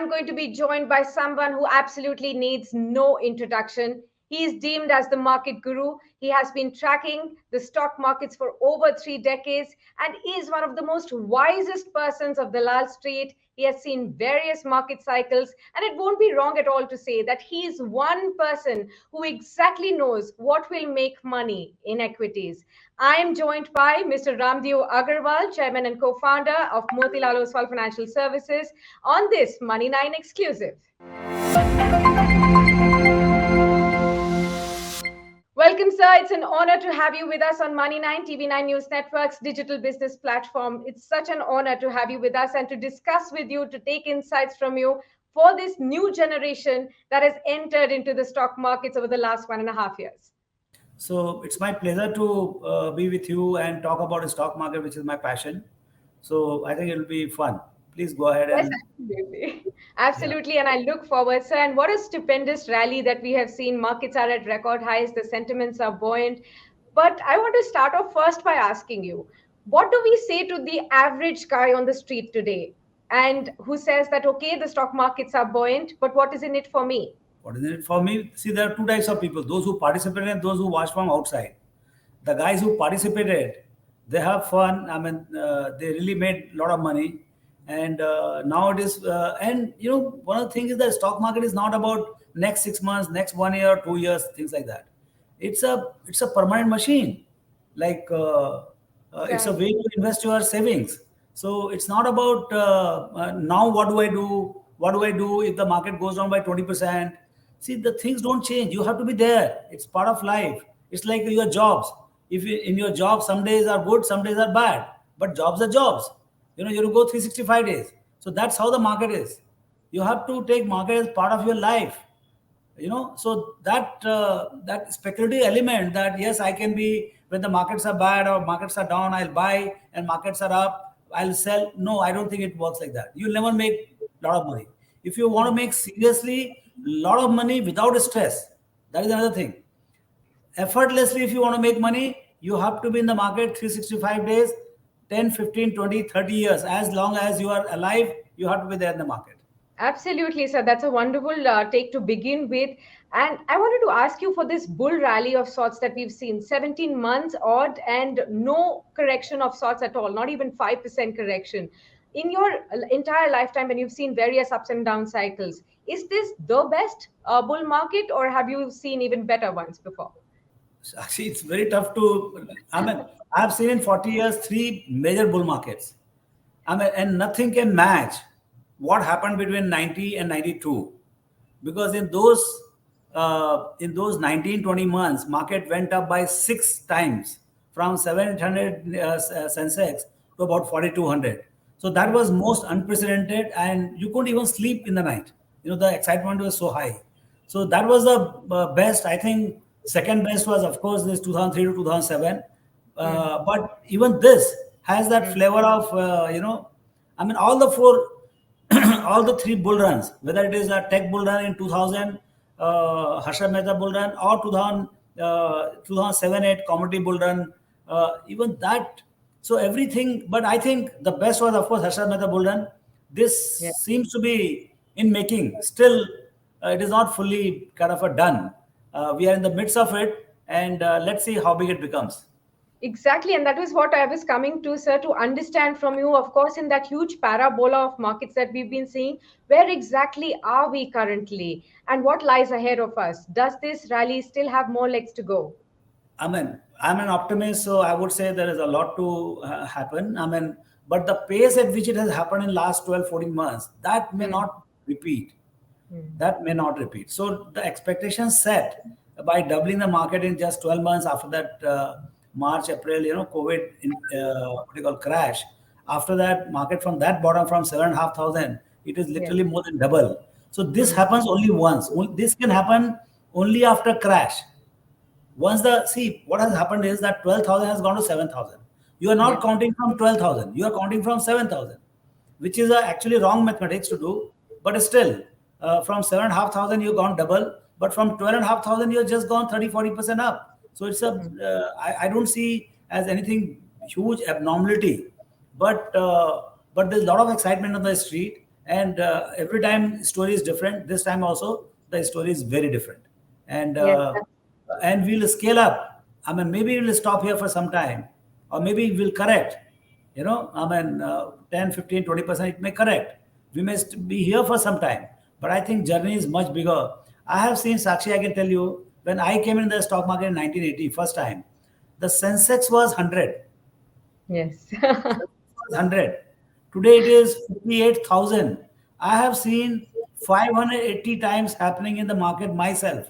I'm going to be joined by someone who absolutely needs no introduction. He is deemed as the market guru. He has been tracking the stock markets for over 3 decades and is one of the most wisest persons of Dalal Street. He has seen various market cycles, and it won't be wrong at all to say that he is one person who exactly knows what will make money in equities. I am joined by Mr. Ramdev Agarwal, Chairman and co-founder of Motilal Oswal Financial Services, on this Money 9 exclusive. Welcome, sir. It's an honor to have you with us on Money 9, TV9 News Network's digital business platform. It's such an honor to have you with us and to discuss with you, to take insights from you for this new generation that has entered into the stock markets over the last 1.5 years. So it's my pleasure to be with you and talk about the stock market, which is my passion. So I think it'll be fun. Please go ahead Yes, and absolutely. yeah. Absolutely. And I look forward, sir. And what a stupendous rally that we have seen. Markets are at record highs, the sentiments are buoyant. But I want to start off first by asking you, what do we say to the average guy on the street today? And who says that, okay, the stock markets are buoyant, but what is in it for me? What is it for me? See, there are two types of people: those who participated and those who watch from outside. The guys who participated, they have fun. I mean, they really made a lot of money, and now it is. And one of the things is that stock market is not about next 6 months, next 1 year, 2 years, things like that. It's a permanent machine. Like it's a way Exactly. to invest your savings. So it's not about now. What do I do? What do I do if the market goes down by 20%? See, the things don't change. You have to be there. It's part of life. It's like your jobs. If you, in your job, some days are good, some days are bad, but jobs are jobs. You go 365 days. So that's how the market is. You have to take market as part of your life. So that speculative element, that yes, I can be, when the markets are bad or markets are down, I'll buy, and markets are up, I'll sell. No, I don't think it works like that. You'll never make a lot of money. If you want to make seriously a lot of money without stress, that is another thing. Effortlessly, if you want to make money, you have to be in the market 365 days, 10, 15, 20, 30 years. As long as you are alive, you have to be there in the market. Absolutely, sir. That's a wonderful take to begin with. And I wanted to ask you for this bull rally of sorts that we've seen, 17 months odd and no correction of sorts at all, not even 5% correction. In your entire lifetime, when you've seen various ups and down cycles, is this the best bull market, or have you seen even better ones before? See, it's very tough to. I mean, I've seen in 40 years three major bull markets. I mean, and nothing can match what happened between 90 and 92, because in those 19 20 months, market went up by 6 times, from 700 Sensex to about 4200. So that was most unprecedented, and you couldn't even sleep in the night. The excitement was so high. So that was the best. I think second best was, of course, this 2003 to 2007. Hmm. But even this has that Hmm. flavor of, I mean, all the four, all the three bull runs, whether it is a tech bull run in 2000, Harsha Mehta bull run, or 2007-8 commodity bull run, even that. So everything, but I think the best was, of course, Harsha Mehta bull run. This Yeah. seems to be in making. Still, it is not fully kind of a done. We are in the midst of it, and let's see how big it becomes. Exactly, and that was what I was coming to, sir, to understand from you, of course, in that huge parabola of markets that we've been seeing, where exactly are we currently and what lies ahead of us? Does this rally still have more legs to go? I mean, I'm an optimist, so I would say there is a lot to happen. I mean, but the pace at which it has happened in last 12, 14 months, that may Hmm. not repeat. Hmm. That may not repeat. So the expectation set by doubling the market in just 12 months after that March, April, COVID, what you call crash. After that, market from that bottom, from 7,500, it is Yes. literally more than double. So this Hmm. happens only once. This can happen only after crash. Once the see what has happened is that 12,000 has gone to 7,000. You are not Yes. counting from 12,000. You are counting from 7,000, which is actually wrong mathematics to do. But still, from 7,500 you've gone double. But from 12,500 you've just gone 30-40% up. So it's a Hmm. I don't see as anything huge abnormality, but there's a lot of excitement on the street, and every time story is different. This time also the story is very different, and Yes. we'll scale up. I mean, maybe we'll stop here for some time, or maybe we'll correct. I mean, 10, 15, 20%, it may correct. We may be here for some time, but I think journey is much bigger. I have seen, Sakshi, I can tell you, when I came in the stock market in 1980, first time, the Sensex was 100. Yes. 100. Today it is 58,000. I have seen 580 times happening in the market myself.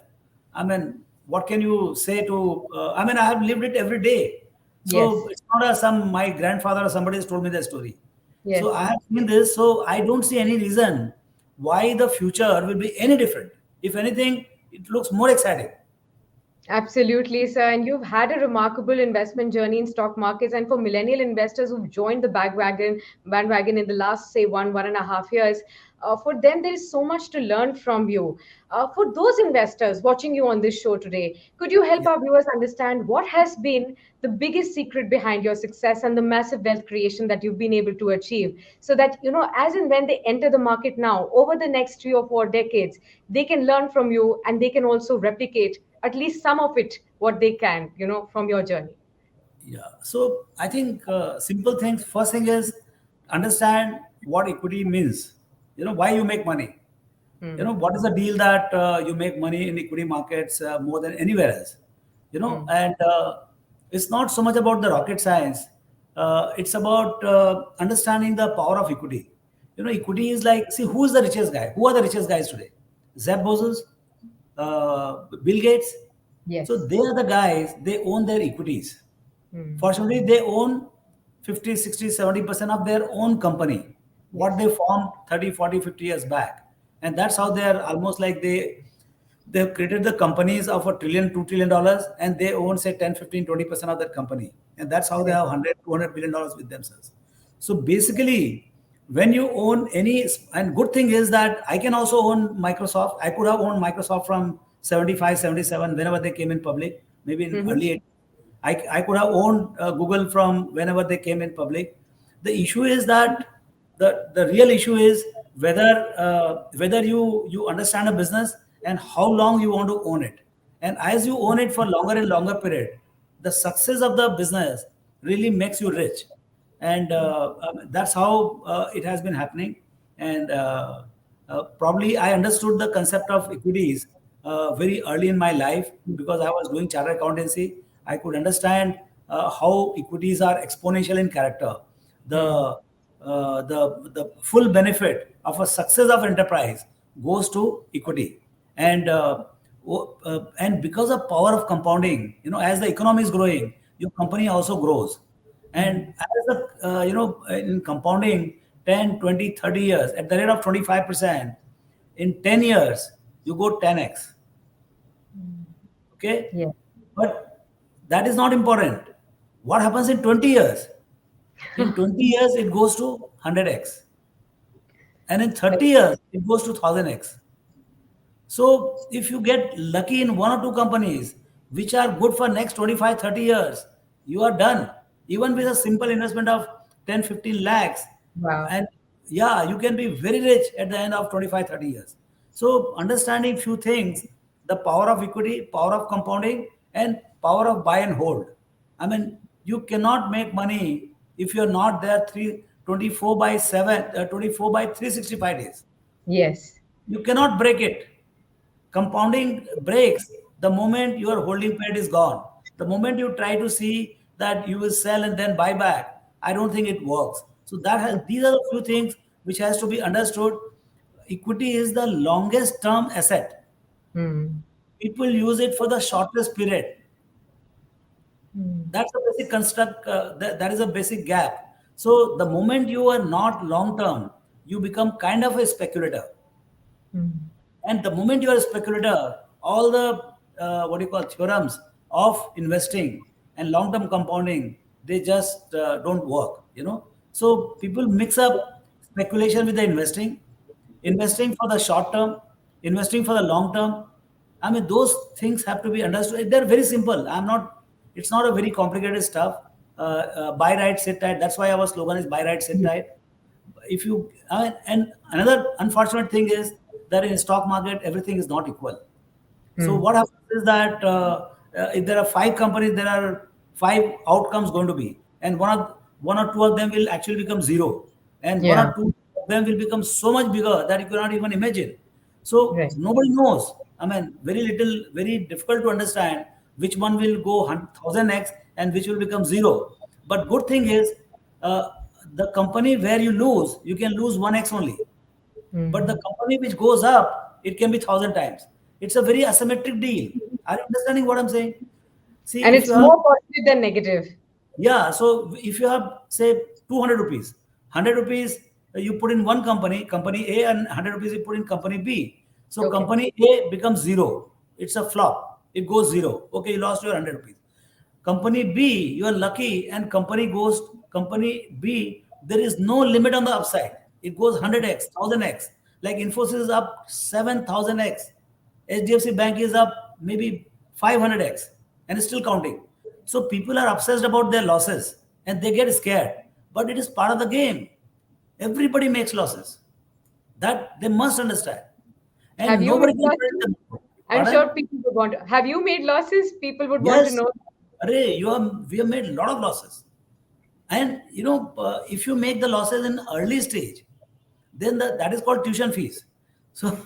I mean, what can you say to? I mean, I have lived it every day. So Yes. it's not my grandfather or somebody has told me the story. So Yes. I have seen this. So I don't see any reason why the future will be any different. If anything, it looks more exciting. Absolutely, sir. And you've had a remarkable investment journey in stock markets. And for millennial investors who've joined the bandwagon in the last, say, 1.5 years, for them, there is so much to learn from you. For those investors watching you on this show today, could you help Yeah. our viewers understand what has been the biggest secret behind your success and the massive wealth creation that you've been able to achieve? So that, as and when they enter the market now, over the next 3 or 4 decades, they can learn from you and they can also replicate at least some of it what they can from your journey. Yeah. So I think simple things. First thing is understand what equity means. Why you make money. Hmm. What is the deal that you make money in equity markets more than anywhere else. Hmm. And it's not so much about the rocket science. It's about understanding the power of equity. Equity is like, see, who is the richest guy? Who are the richest guys today? Zeb Bezos, Bill Gates. So Yes. they are the guys, they own their equities. Hmm. Fortunately, they own 50, 60, 70% of their own company, what Yes. they formed 30, 40, 50 years back. And that's how they are almost like they've created the companies of a trillion, $2 trillion, and they own, say, 10, 15, 20% of that company. And that's how they Correct. have 100, $200 billion with themselves. So basically, when you own any, and good thing is that I can also own Microsoft. I could have owned Microsoft from 75, 77, whenever they came in public, maybe in Hmm. early. I could have owned Google from whenever they came in public. The issue is that the real issue is whether you understand a business and how long you want to own it. And as you own it for longer and longer period, the success of the business really makes you rich. And that's how it has been happening. And probably I understood the concept of equities very early in my life because I was doing chartered accountancy. I could understand how equities are exponential in character. Hmm. The full benefit of a success of enterprise goes to equity, and and because of power of compounding, as the economy is growing, your company also grows. Hmm. And as in compounding 10, 20, 30 years at the rate of 25%, in 10 years you go 10x. Okay, Yeah. but that is not important. What happens in 20 years? In 20 years it goes to 100x, and in 30 years it goes to 1000x. So if you get lucky in one or two companies which are good for next 25, 30 years, you are done. Even with a simple investment of 10, 15 lakhs. Wow. And yeah, you can be very rich at the end of 25, 30 years. So understanding few things, the power of equity, power of compounding, and power of buy and hold. I mean, you cannot make money if you're not there 24 by 7, 24 by 365 days. Yes. You cannot break it. Compounding breaks the moment your holding period is gone. The moment you try to see that you will sell and then buy back, I don't think it works. So these are the few things which has to be understood. Equity is the longest term asset. Hmm. People use it for the shortest period. Hmm. That's a basic construct. That is a basic gap. So the moment you are not long term, you become kind of a speculator. Hmm. And the moment you are a speculator, all the what do you call theorems of investing and long-term compounding, they just don't work. So people mix up speculation with the investing for the short term, investing for the long term. I mean, those things have to be understood. They're very simple. I'm not. It's not a very complicated stuff. Buy right, sit tight. That's why our slogan is buy right, sit Hmm. tight. if you and another unfortunate thing is that in stock market everything is not equal. So what happens is that if there are 5 companies, there are 5 outcomes going to be, and one or two of them will actually become zero, and one Yeah. or two of them will become so much bigger that you cannot even imagine. So Right. nobody knows. I mean, very little, very difficult to understand which one will go 1000x and which will become zero. But good thing is, uh, the company where you lose, you can lose 1x only. But the Mhm. company which goes up, it can be 1000 times. It's a very asymmetric deal. Are you understanding what I'm saying? See, And if you it's have, more positive than negative. yeah, so if you have, say, 200 rupees, 100 rupees you put in one company, company A, and 100 rupees you put in company B. So Okay. company A becomes zero. It's a flop. It goes zero. Okay, you lost your 100 rupees. Company B, you are lucky, and company B, there is no limit on the upside. It goes 100x, 1000x. Like Infosys is up 7000x. HDFC Bank is up maybe 500x and it's still counting. So people are obsessed about their losses and they get scared. But it is part of the game. Everybody makes losses. That they must understand. Have And you nobody made can losses? predict them. I'm Pardon? sure people would want to. Have you made losses? People would want to Yes. know. Array, we have made a lot of losses. And if you make the losses in early stage, then that is called tuition fees. So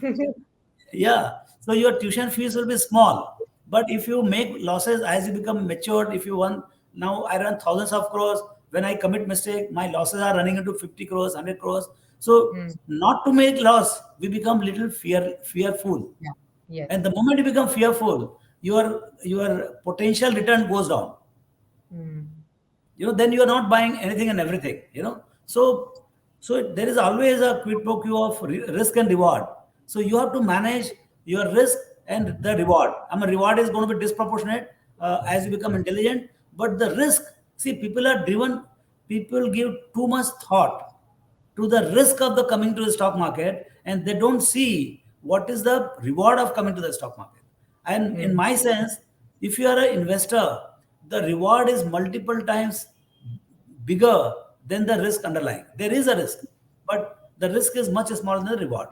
yeah, so your tuition fees will be small. But if you make losses as you become matured, if you want, now I run thousands of crores. When I commit mistake, my losses are running into 50 crores, 100 crores. So Hmm. not to make loss, we become little fearful. Yeah. Yes. And the moment you become fearful, your potential return goes down. Hmm. Then you are not buying anything and everything. So there is always a quid pro quo of risk and reward. So you have to manage your risk and the reward. I mean, reward is going to be disproportionate as you become intelligent, but the risk, see, people are driven, people give too much thought to the risk of the coming to the stock market, and they don't see what is the reward of coming to the stock market. And in Hmm. my sense, if you are an investor, the reward is multiple times bigger than the risk underlying. There is a risk, but the risk is much smaller than the reward.